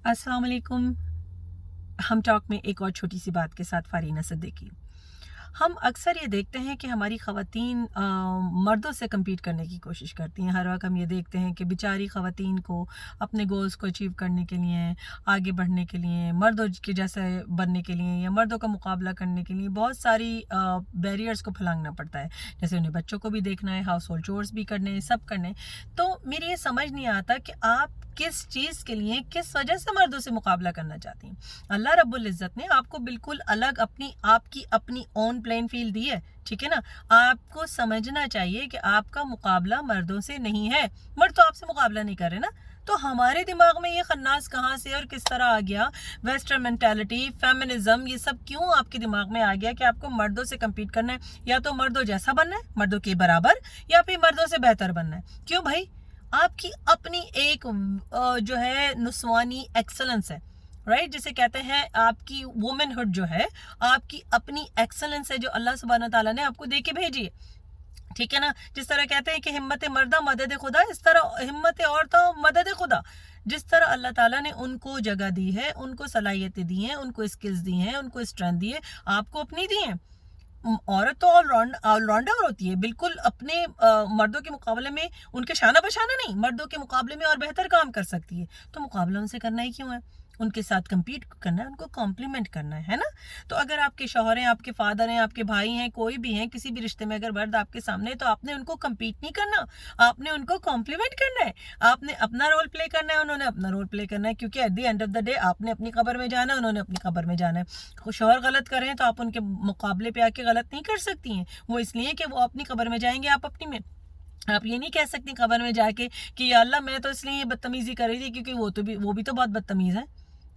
अस्सलाम वालेकुम। हम टॉक में एक और छोटी सी बात के साथ फारीना सिद्दीकी। हम अक्सर ये देखते हैं कि हमारी ख़वातीन मर्दों से कम्पीट करने की कोशिश करती हैं। हर वक्त हम ये देखते हैं कि बेचारी ख़वातीन को अपने गोल्स को अचीव करने के लिए, आगे बढ़ने के लिए, मर्दों के जैसे बनने के लिए या मर्दों का मुकाबला करने के लिए बहुत सारी बैरियर्स को फलांगना पड़ता है। जैसे उन्हें बच्चों को भी देखना है, हाउस होल्ड चोर्स भी करने हैं, सब करने। तो मेरी ये समझ नहीं आता कि आप किस चीज़ के लिए, किस वजह से मर्दों से मुकाबला करना चाहती हैं। अल्लाह रब्बुल इज़्ज़त ने आपको बिल्कुल अलग आपकी अपनी ओन प्लेइंग फील्ड दी है, ठीक है ना। आपको समझना चाहिए कि आपका मुकाबला मर्दों से नहीं है। मर्द तो आपसे मुकाबला नहीं कर रहे ना। तो हमारे दिमाग में ये खन्नास कहाँ से और किस तरह आ गया? वेस्टर्न मेंटालिटी, फेमिनिज्म, ये सब क्यों आपके दिमाग में आ गया कि आपको मर्दों से कम्पीट करना है? या तो मर्दों जैसा बनना है, मर्दों के बराबर, या फिर मर्दों से बेहतर बनना है। क्यों भाई? आपकी अपनी एक जो है नुस्वानी एक्सलेंस है, राइट, जिसे कहते हैं आपकी वुमेनहुड जो है, आपकी अपनी एक्सलेंस है जो अल्लाह सुब्हानहू ताला ने आपको दे के भेजी है, ठीक है ना। जिस तरह कहते हैं कि हिम्मत मर्दा मदद खुदा, इस तरह हिम्मत औरतों मदद खुदा। जिस तरह अल्लाह ताला ने उनको जगह दी है, उनको सलाहियतें दी हैं, उनको स्किल्स दी हैं, उनको स्ट्रेंथ दी है, आपको अपनी दी है। औरत तो ऑलराउंडर होती है, बिल्कुल अपने मर्दों के मुकाबले में उनके शाना बशाना नहीं, मर्दों के मुकाबले में और बेहतर काम कर सकती है। तो मुकाबला उनसे करना ही क्यों है? उनके साथ compete करना है, उनको कॉम्प्लीमेंट करना है ना। तो अगर आपके शौहर हैं, आपके फादर हैं, आपके भाई हैं, कोई भी हैं, किसी भी रिश्ते में अगर मर्द आपके सामने है, तो आपने उनको कम्पीट नहीं करना, आपने उनको कॉम्प्लीमेंट करना है। आपने अपना रोल प्ले करना है, उन्होंने अपना रोल प्ले करना है, क्योंकि at the end of the day आपने अपनी कब्र में जाना है, उन्होंने अपनी कब्र में जाना है। शौहर गलत करें तो आप उनके मुकाबले पे आके गलत नहीं कर सकती हैं। वो इसलिए कि वो अपनी कब्र में जाएंगे, आप अपनी में। आप ये नहीं कह सकती कब्र में जाके कि या अल्लाह मैं तो इसलिए ये बदतमीजी कर रही थी क्योंकि वो भी तो बहुत बदतमीज है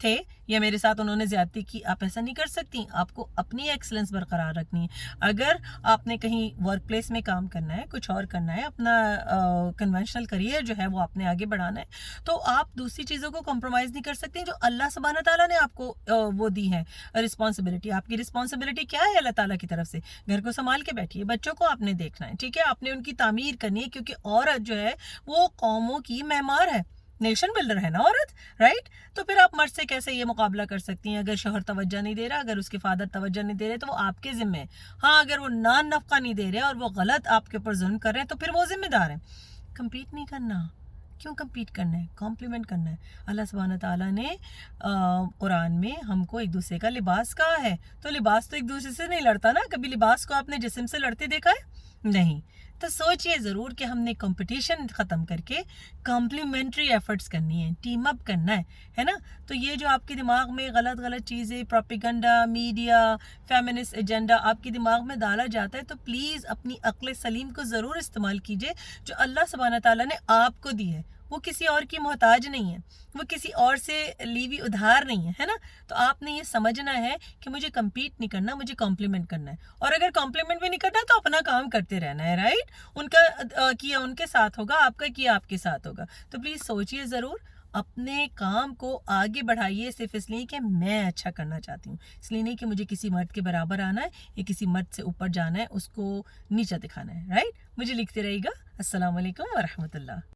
थे, या मेरे साथ उन्होंने ज्यादती की। आप ऐसा नहीं कर सकती। आपको अपनी एक्सलेंस बरकरार रखनी है। अगर आपने कहीं वर्क प्लेस में काम करना है, कुछ और करना है, अपना कन्वेंशनल करियर जो है वो आपने आगे बढ़ाना है, तो आप दूसरी चीज़ों को कॉम्प्रोमाइज़ नहीं कर सकती जो अल्लाह सुब्हानहू ताला ने आपको वो दी है रिस्पॉन्सिबिलिटी। आपकी रिस्पॉन्सिबिलिटी क्या है अल्लाह ताला की तरफ से? घर को संभाल के बैठिए, बच्चों को आपने देखना है, ठीक है, आपने उनकी तामीर करनी है, क्योंकि औरत जो है वो कौमों की मेहमान है, नेशन बिल्डर है ना औरत, राइट। तो फिर आप मर्द से कैसे ये मुकाबला कर सकती हैं? अगर शोहर तवज्जो नहीं दे रहा, अगर उसके फादर तवज्जो नहीं दे रहे, तो वो आपके जिम्मे है। हाँ, अगर वो नान नफका नहीं दे रहे और वो गलत आपके ऊपर जुल्म कर रहे हैं, तो फिर वो जिम्मेदार है। कंपीट नहीं करना। क्यों कंपीट करना है? कॉम्प्लीमेंट करना है। अल्लाह सुब्हानहू ताला ने कुरान में हमको एक दूसरे का लिबास कहा है, तो लिबास तो एक दूसरे से नहीं लड़ता ना। कभी लिबास को आपने जिस्म से लड़ते देखा है? नहीं। तो सोचिए ज़रूर कि हमने कंपटीशन ख़त्म करके कॉम्प्लीमेंट्री एफर्ट्स करनी है, टीम अप करना है ना। तो ये जो आपके दिमाग में गलत गलत चीज़ें, प्रोपेगेंडा, मीडिया, फेमिनिस्ट एजेंडा आपके दिमाग में डाला जाता है, तो प्लीज़ अपनी अक्ल सलीम को ज़रूर इस्तेमाल कीजिए जो अल्लाह सुब्हानहू ताला ने आपको दी है। वो किसी और की मोहताज नहीं है, वो किसी और से ली हुई उधार नहीं है, है ना। तो आपने ये समझना है कि मुझे कम्पीट नहीं करना, मुझे कॉम्प्लीमेंट करना है। और अगर कॉम्प्लीमेंट भी नहीं करना तो अपना काम करते रहना है, राइट। उनका किया उनके साथ होगा, आपका किया आपके साथ होगा। तो प्लीज़ सोचिए ज़रूर, अपने काम को आगे बढ़ाइए, सिर्फ इसलिए कि मैं अच्छा करना चाहती हूँ, इसलिए नहीं कि मुझे किसी मर्द के बराबर आना है या किसी मर्द से ऊपर जाना है, उसको नीचा दिखाना है, राइट। मुझे लिखते रहिएगा। अस्सलाम वालेकुम व रहमतुल्लाह।